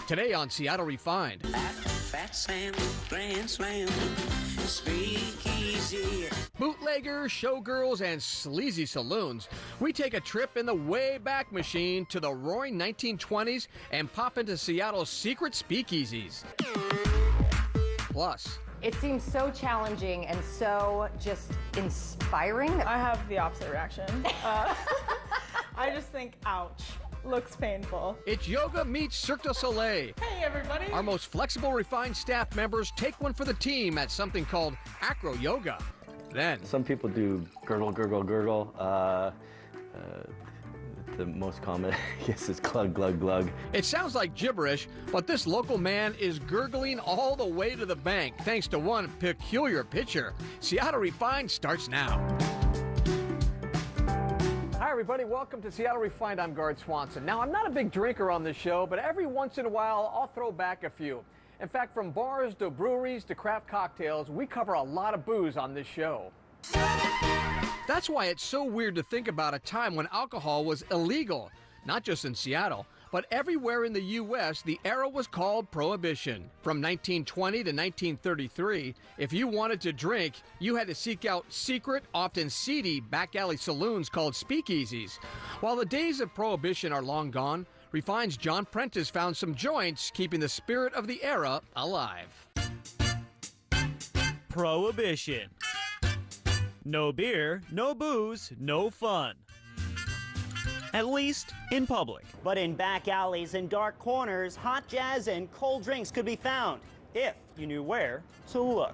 Today on Seattle Refined. Fat Sam, Grand Slam, Speakeasy. Bootleggers, showgirls, and sleazy saloons. We take a trip in the Wayback Machine to the roaring 1920s and pop into Seattle's secret speakeasies. Plus, it seems so challenging and so just inspiring. I have the opposite reaction. I just think, ouch. Looks painful. It's yoga meets Cirque du Soleil. Hey, everybody. Our most flexible, refined staff members take one for the team at something called acro yoga. Then, some people do gurgle, gurgle, gurgle. The most common, I guess, is glug, glug, glug. It sounds like gibberish, but this local man is gurgling all the way to the bank thanks to one peculiar pitcher. Seattle Refined starts now. Hi, everybody. Welcome to Seattle Refined. I'm Gard Swanson. Now, I'm not a big drinker on this show, but every once in a while, I'll throw back a few. In fact, from bars to breweries to craft cocktails, we cover a lot of booze on this show. That's why it's so weird to think about a time when alcohol was illegal, not just in Seattle, but everywhere in the U.S., the era was called Prohibition. From 1920 to 1933, if you wanted to drink, you had to seek out secret, often seedy, back alley saloons called speakeasies. While the days of Prohibition are long gone, Refined's John Prentice found some joints keeping the spirit of the era alive. Prohibition. No beer, no booze, no fun. At least in public. But in back alleys and dark corners, hot jazz and cold drinks could be found, if you knew where to look.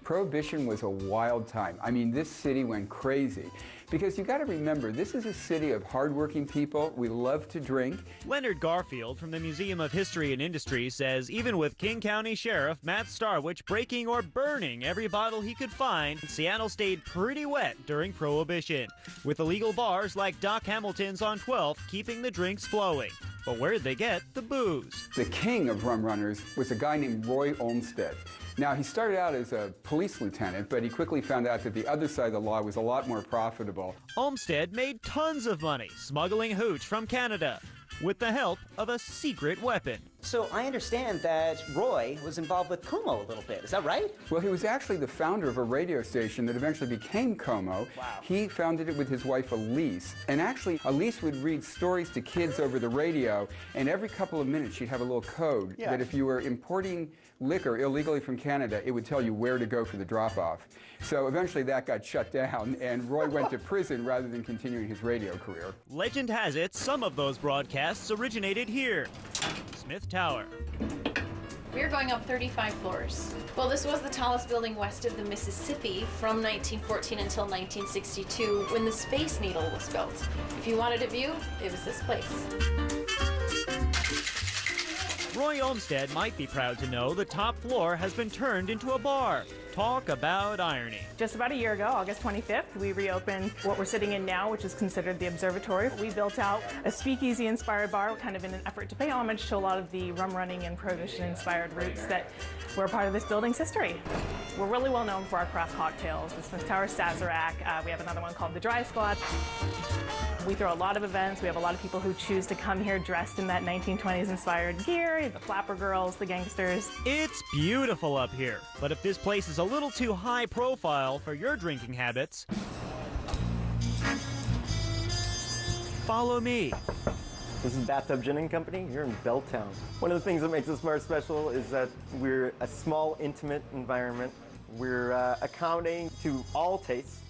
Prohibition was a wild time. I mean, this city went crazy. Because you got to remember, this is a city of hardworking people. We love to drink. Leonard Garfield from the Museum of History and Industry says even with King County Sheriff Matt Starwich breaking or burning every bottle he could find, Seattle stayed pretty wet during Prohibition, with illegal bars like Doc Hamilton's on 12th keeping the drinks flowing. But where did they get the booze? The king of rum runners was a guy named Roy Olmsted. Now, he started out as a police lieutenant, but he quickly found out that the other side of the law was a lot more profitable. Olmsted made tons of money smuggling hooch from Canada with the help of a secret weapon. So I understand that Roy was involved with Como a little bit, is that right? Well, he was actually the founder of a radio station that eventually became Como. Wow. He founded it with his wife Elise. And actually, Elise would read stories to kids over the radio, and every couple of minutes she'd have a little code that if you were importing liquor illegally from Canada, it would tell you where to go for the drop-off. So eventually that got shut down, and Roy went to prison rather than continuing his radio career. Legend has it some of those broadcasts originated here. Smith Tower. We're going up 35 floors. Well, this was the tallest building west of the Mississippi from 1914 until 1962 when the Space Needle was built. If you wanted a view, it was this place. Roy Olmsted might be proud to know the top floor has been turned into a bar. Talk about irony. Just about a year ago, August 25th, we reopened what we're sitting in now, which is considered the Observatory. We built out a speakeasy-inspired bar, kind of in an effort to pay homage to a lot of the rum running and prohibition-inspired roots that were a part of this building's history. We're really well known for our craft cocktails, the Smith Tower Sazerac. We have another one called the Dry Squad. We throw a lot of events. We have a lot of people who choose to come here dressed in that 1920s inspired gear, the flapper girls, the gangsters. It's beautiful up here, but if this place is a little too high profile for your drinking habits, follow me. This is Bathtub Gin & Company here in Belltown. One of the things that makes us more special is that we're a small, intimate environment. We're accommodating to all tastes,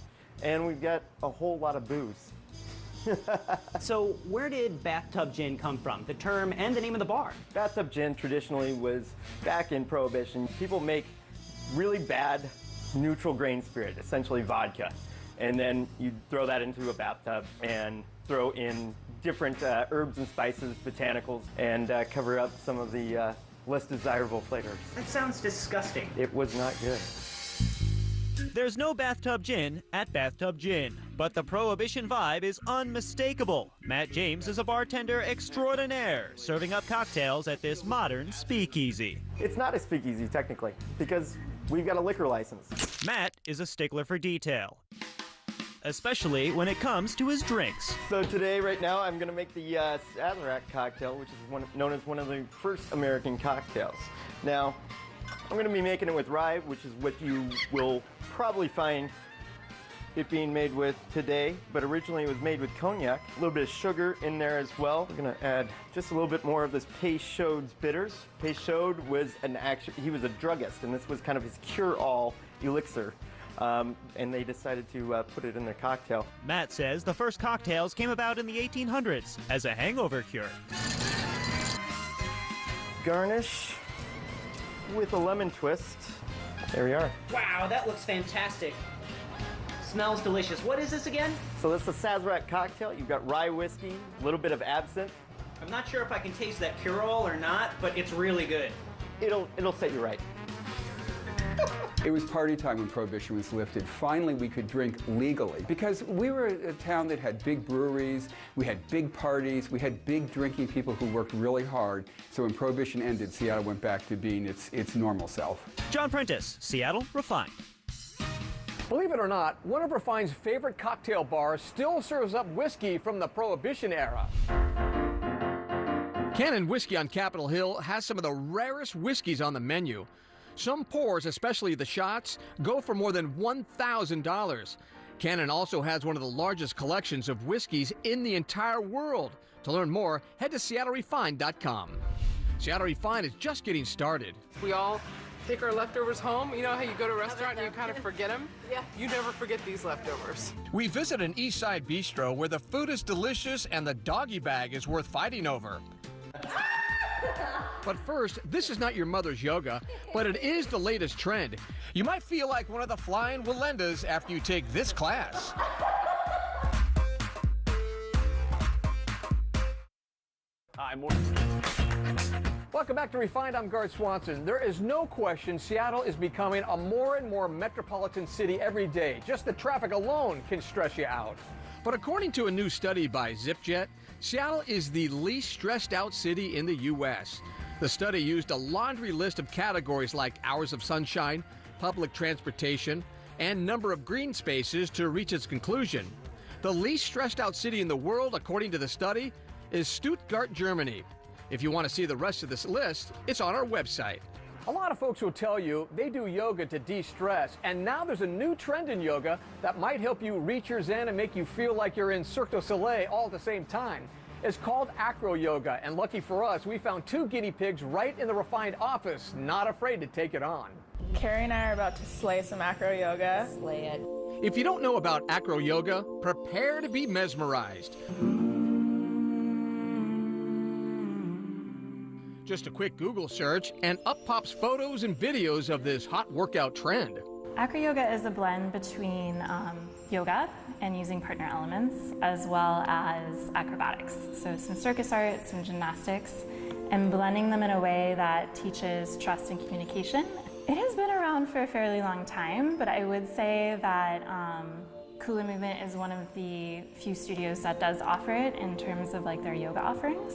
and we've got a whole lot of booze. So where did Bathtub Gin come from, the term and the name of the bar? Bathtub Gin traditionally was back in Prohibition. People make really bad neutral grain spirit, essentially vodka. And then you throw that into a bathtub and throw in different herbs and spices, botanicals, and cover up some of the less desirable flavors. That sounds disgusting. It was not good. There's no Bathtub Gin at Bathtub Gin, but the Prohibition vibe is unmistakable. Matt James is a bartender extraordinaire, serving up cocktails at this modern speakeasy. It's not a speakeasy, technically, because we've got a liquor license. Matt is a stickler for detail. especially when it comes to his drinks. So today, right now, I'm going to make the Sazerac cocktail, which is known as one of the first American cocktails. Now, I'm going to be making it with rye, which is what you will probably find it being made with today, but originally it was made with cognac. A little bit of sugar in there as well. We're going to add just a little bit more of this Peychaud's bitters. Peychaud was he was a druggist, and this was kind of his cure-all elixir. And they decided to put it in their cocktail. Matt says the first cocktails came about in the 1800s as a hangover cure. Garnish with a lemon twist. There we are. Wow, that looks fantastic. Smells delicious. What is this again? So this is a Sazerac cocktail. You've got rye whiskey, a little bit of absinthe. I'm not sure if I can taste that cure-all or not, but it's really good. It'll set you right. It was party time when Prohibition was lifted. Finally, we could drink legally because we were a town that had big breweries, we had big parties, we had big drinking people who worked really hard. So when Prohibition ended, Seattle went back to being its normal self. John Prentice, Seattle Refined. Believe it or not, one of Refine's favorite cocktail bars still serves up whiskey from the Prohibition era. Cannon Whiskey on Capitol Hill has some of the rarest whiskeys on the menu. Some pours, especially the shots, go for more than $1,000. Cannon also has one of the largest collections of whiskeys in the entire world. To learn more, head to SeattleRefined.com. Seattle Refined is just getting started. We all take our leftovers home. You know how you go to a restaurant and you kind of forget them? Yeah. You never forget these leftovers. We visit an East Side bistro where the food is delicious and the doggy bag is worth fighting over. But first, this is not your mother's yoga, but it is the latest trend. You might feel like one of the flying Wallendas after you take this class. Welcome back to Refined. I'm Garth Swanson. There is no question Seattle is becoming a more and more metropolitan city every day. Just the traffic alone can stress you out. But according to a new study by ZipJet, Seattle is the least stressed out city in the U.S. The study used a laundry list of categories like hours of sunshine, public transportation, and number of green spaces to reach its conclusion. The least stressed out city in the world, according to the study, is Stuttgart, Germany. If you want to see the rest of this list, it's on our website. A lot of folks will tell you they do yoga to de-stress, and now there's a new trend in yoga that might help you reach your zen and make you feel like you're in Cirque du Soleil all at the same time. It's called acro yoga, and lucky for us, we found 2 guinea pigs right in the Refined office, not afraid to take it on. Carrie and I are about to slay some acro yoga. Slay it. If you don't know about acro yoga, prepare to be mesmerized. Just a quick Google search, and up pops photos and videos of this hot workout trend. Acro yoga is a blend between yoga and using partner elements, as well as acrobatics. So some circus art, some gymnastics, and blending them in a way that teaches trust and communication. It has been around for a fairly long time, but I would say that Kula Movement is one of the few studios that does offer it in terms of like their yoga offerings.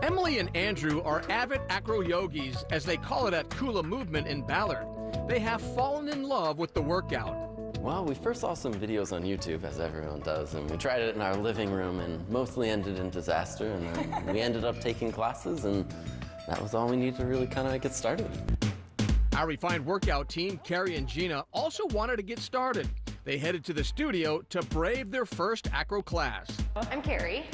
Emily and Andrew are avid acro yogis, as they call it at Kula Movement in Ballard. They have fallen in love with the workout. Well, we first saw some videos on YouTube, as everyone does, and we tried it in our living room and mostly ended in disaster, and then we ended up taking classes, and that was all we needed to really kind of get started. Our Refined workout team, Carrie and Gina, also wanted to get started. They headed to the studio to brave their first acro class. I'm Carrie.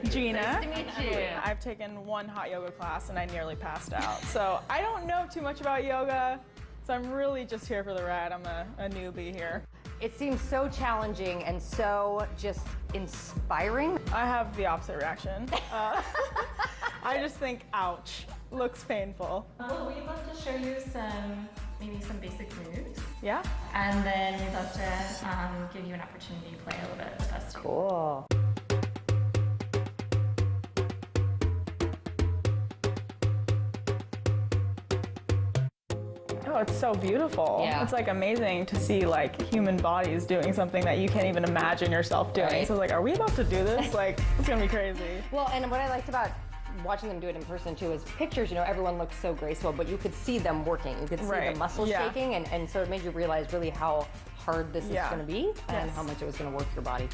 Gina. Nice to meet you. I've taken one hot yoga class and I nearly passed out. So I don't know too much about yoga, so I'm really just here for the ride. I'm a newbie here. It seems so challenging and so just inspiring. I have the opposite reaction. I just think, ouch, looks painful. Well, we'd love to show you maybe some basic moves. Yeah. And then we'd love to give you an opportunity to play a little bit with us too. Cool. Oh, it's so beautiful. Yeah. It's like amazing to see like human bodies doing something that you can't even imagine yourself doing. Right. So like, are we about to do this? Like, it's gonna be crazy. Well, and what I liked about watching them do it in person too. As pictures, you know, everyone looks so graceful, but you could see them working. You could see the muscles shaking, and so it made you realize really how hard this is going to be and how much it was going to work your body.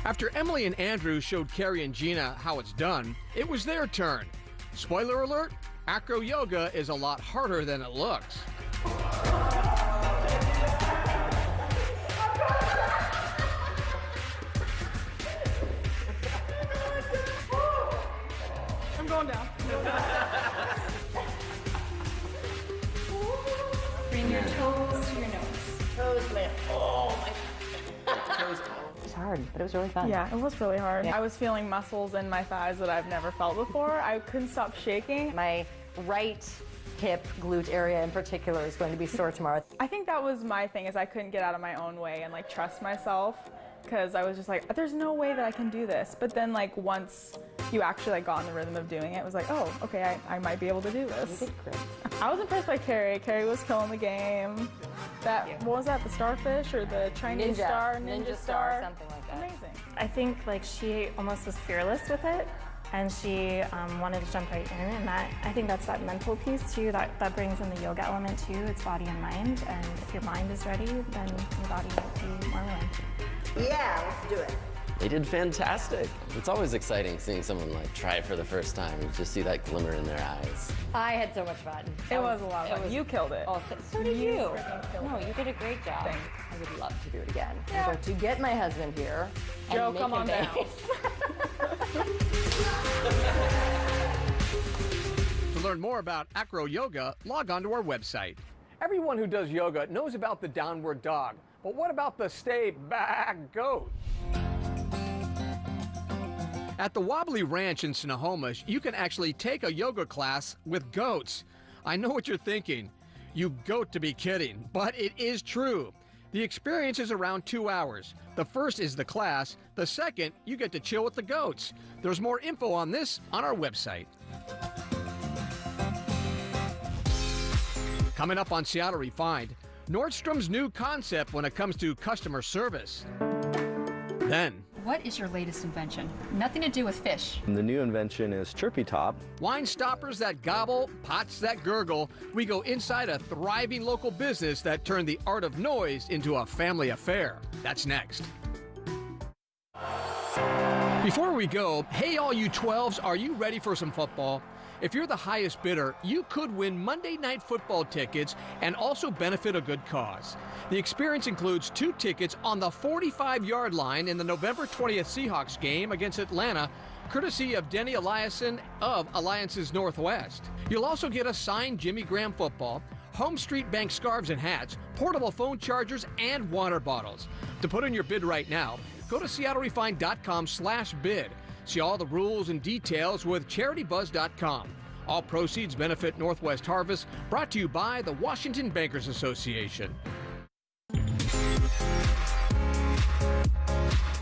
After Emily and Andrew showed Carrie and Gina how it's done, it was their turn. Spoiler alert, acro yoga is a lot harder than it looks. I'm going down. Bring your toes to your nose. Toes, man. Oh my God. It's hard, but it was really fun. Yeah, it was really hard. Yeah. I was feeling muscles in my thighs that I've never felt before. I couldn't stop shaking. My right hip glute area in particular is going to be sore tomorrow. I think that was my thing, is I couldn't get out of my own way and like trust myself, because I was just like, there's no way that I can do this. But then like once you actually like got in the rhythm of doing it, it was like, oh, okay, I might be able to do this. You did great. I was impressed by Carrie. Carrie was killing the game. What was that, the starfish or the Chinese star? Ninja star, something like that. Amazing. I think like she almost was fearless with it, and she wanted to jump right in, and I think that's that mental piece too, that brings in the yoga element too. It's body and mind, and if your mind is ready, then your body will be more willing. Yeah, let's do it. They did fantastic. It's always exciting seeing someone like try it for the first time. You just see that glimmer in their eyes. I had so much fun. It was a lot of fun. You killed it. Oh, so did you. freaking killed No, it. you did a great job. Thanks. I would love to do it again. Yeah. I'm going to get my husband here. And Joe, make come him on pay. down. To learn more about acro yoga, log on to our website. Everyone who does yoga knows about the downward dog, but what about the stay back goat? At the Wobbly Ranch in Snohomish, you can actually take a yoga class with goats. I know what you're thinking. You goat to be kidding, but it is true. The experience is around 2 hours. The first is the class. The second, you get to chill with the goats. There's more info on this on our website. Coming up on Seattle Refined, Nordstrom's new concept when it comes to customer service. Then, what is your latest invention? Nothing to do with fish. The new invention is Chirpy Top. wine stoppers that gobble, pots that gurgle. We go inside a thriving local business that turned the art of noise into a family affair. That's next. Before we go, hey all you 12s, are you ready for some football? If you're the highest bidder, you could win Monday Night Football tickets and also benefit a good cause. The experience includes 2 tickets on the 45-yard line in the November 20th Seahawks game against Atlanta, courtesy of Denny Eliason of Alliances Northwest. You'll also get a signed Jimmy Graham football, Home Street Bank scarves and hats, portable phone chargers, and water bottles. To put in your bid right now, go to SeattleRefined.com/bid. See all the rules and details with CharityBuzz.com. All proceeds benefit Northwest Harvest, brought to you by the Washington Bankers Association.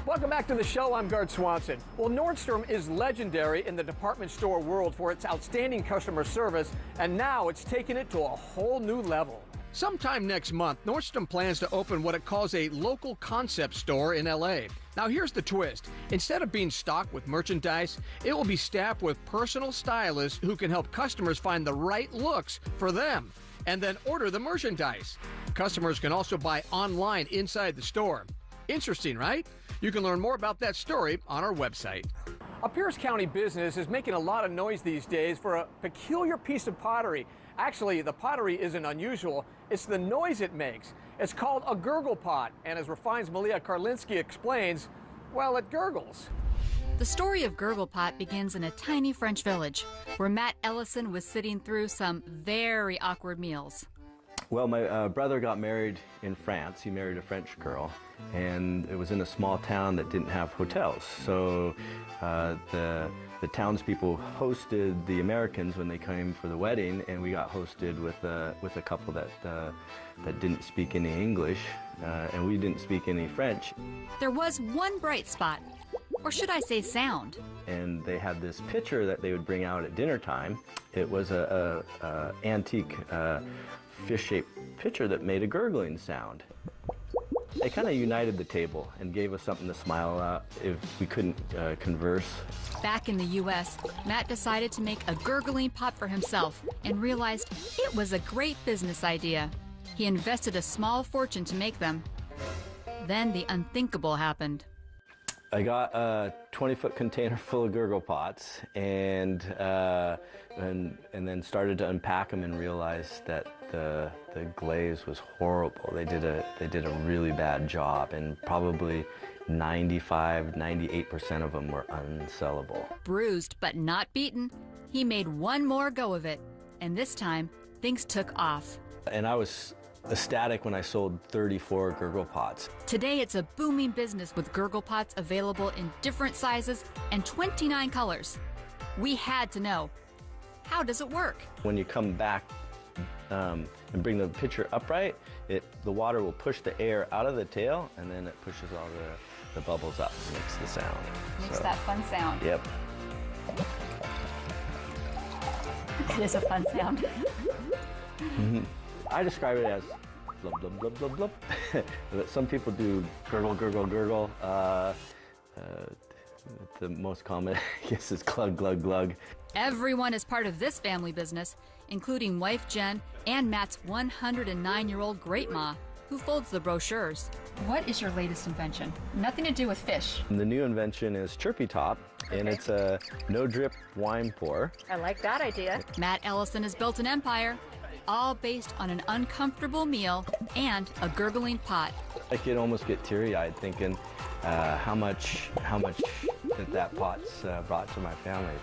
Welcome back to the show. I'm Gard Swanson. Well, Nordstrom is legendary in the department store world for its outstanding customer service, and now it's taken it to a whole new level. Sometime next month, Nordstrom plans to open what it calls a local concept store in LA. Now here's the twist. Instead of being stocked with merchandise, it will be staffed with personal stylists who can help customers find the right looks for them and then order the merchandise. Customers can also buy online inside the store. Interesting, right? You can learn more about that story on our website. A Pierce County business is making a lot of noise these days for a peculiar piece of pottery. Actually, the pottery isn't unusual. It's the noise it makes. It's called a gurgle pot, and as Refine's Malia Karlinski explains, well, it gurgles. The story of Gurgle Pot begins in a tiny French village where Matt Ellison was sitting through some very awkward meals. Well, my brother got married in France. He married a French girl, and it was in a small town that didn't have hotels. So the townspeople hosted the Americans when they came for the wedding, and we got hosted with a couple that didn't speak any English, and we didn't speak any French. There was one bright spot, or should I say sound. And they had this pitcher that they would bring out at dinner time. It was a antique fish-shaped pitcher that made a gurgling sound. It kind of united the table and gave us something to smile at if we couldn't converse. Back in the U.S., Matt decided to make a gurgling pot for himself and realized it was a great business idea. He invested a small fortune to make them. Then the unthinkable happened. I got a 20-foot container full of gurgle pots and then started to unpack them and realized that the glaze was horrible. They did a really bad job, and probably 98% of them were unsellable. Bruised but not beaten, he made one more go of it, and this time things took off. And I was ecstatic when I sold 34 gurgle pots. Today it's a booming business with gurgle pots available in different sizes and 29 colors. We had to know, how does it work? When you come back and bring the pitcher upright, the water will push the air out of the tail, and then it pushes all the bubbles up and makes the sound. Makes that fun sound. Yep. It is a fun sound. I describe it as blub, blub, blub, blub, blub. But some people do gurgle, gurgle, gurgle. The most common, I guess, is glug, glug, glug. Everyone is part of this family business, including wife Jen and Matt's 109-year-old great-ma, who folds the brochures. What is your latest invention? Nothing to do with fish. The new invention is Chirpy Top, and it's a no-drip wine pour. I like that idea. Matt Ellison has built an empire, all based on an uncomfortable meal and a gurgling pot. I could almost get teary-eyed thinking how much that pot's brought to my family.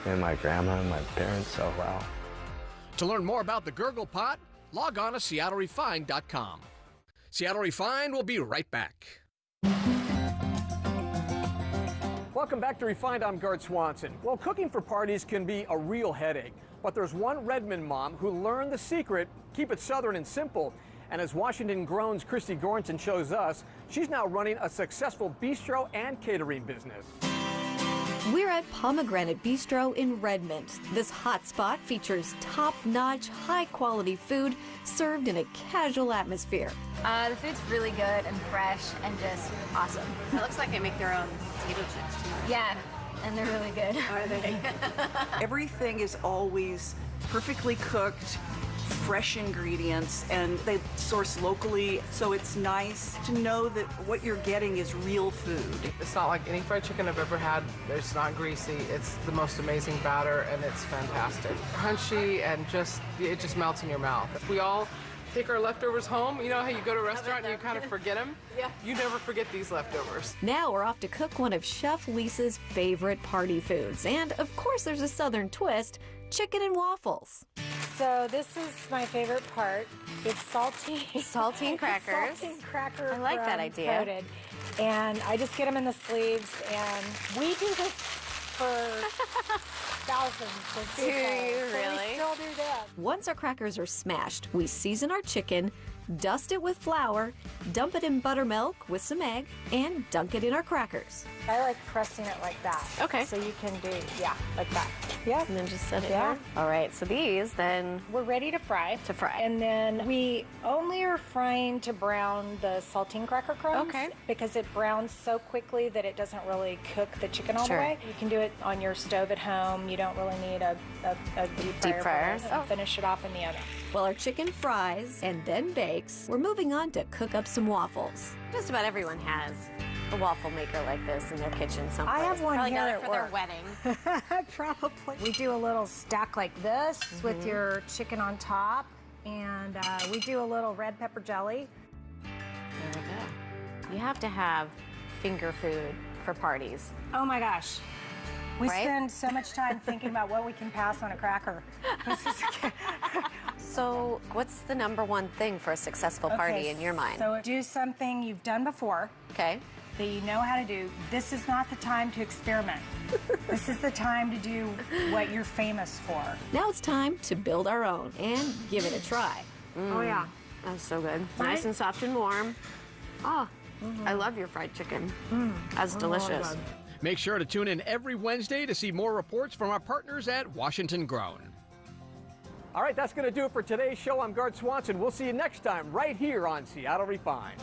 And my grandma and my parents, so wow. To learn more about the Gurgle Pot, log on to SeattleRefined.com. Seattle Refined will be right back. Welcome back to Refined. I'm Gart Swanson. Well, cooking for parties can be a real headache, but there's one Redmond mom who learned the secret, keep it southern and simple. And as Washington Grown's Christy Goranson shows us, she's now running a successful bistro and catering business. We're at Pomegranate Bistro in Redmond. This hot spot features top-notch, high-quality food served in a casual atmosphere. The food's really good and fresh and just awesome. It looks like they make their own potato chips too. Yeah, and they're really good. Are they? Everything is always perfectly cooked, fresh ingredients, and they source locally, so it's nice to know that what you're getting is real food. It's not like any fried chicken I've ever had. It's not greasy. It's the most amazing batter, and it's fantastic. Crunchy, and it just melts in your mouth. We all take our leftovers home. You know how you go to a restaurant and you kind of forget them? Yeah. You never forget these leftovers. Now we're off to cook one of Chef Lisa's favorite party foods. And of course there's a southern twist, chicken and waffles. So this is my favorite part. It's saltine crackers. Saltine cracker. I like that idea. Coated. And I just get them in the sleeves, and we do this for thousands of people. Do you So really? we still do that. Once our crackers are smashed, we season our chicken, dust it with flour, dump it in buttermilk with some egg, and dunk it in our crackers. I like pressing it like that. Okay. So you can do, like that. Yeah. And then just set it Yeah. here. All right, so these then We're ready to fry. And then we only are frying to brown the saltine cracker crumbs. Okay. Because it browns so quickly that it doesn't really cook the chicken all Sure. the way. You can do it on your stove at home. You don't really need a deep fryer. Deep for fryers. it, and finish it off in the oven. While our chicken fries and then bakes, we're moving on to cook up some waffles. just about everyone has a waffle maker like this in their kitchen someplace. I have one Probably here got it at for their work. wedding. Probably. We do a little stack like this with your chicken on top, and we do a little red pepper jelly. There we go. You have to have finger food for parties. Oh my gosh. We Right? spend so much time thinking about what we can pass on a cracker. So, what's the number one thing for a successful party in your mind? So do something you've done before. Okay. That you know how to do. This is not the time to experiment. This is the time to do what you're famous for. Now it's time to build our own and give it a try. Oh yeah. That's so good. Right? Nice and soft and warm. Oh, I love your fried chicken. That's delicious. Make sure to tune in every Wednesday to see more reports from our partners at Washington Grown. All right, that's going to do it for today's show. I'm Gart Swanson. We'll see you next time right here on Seattle Refined.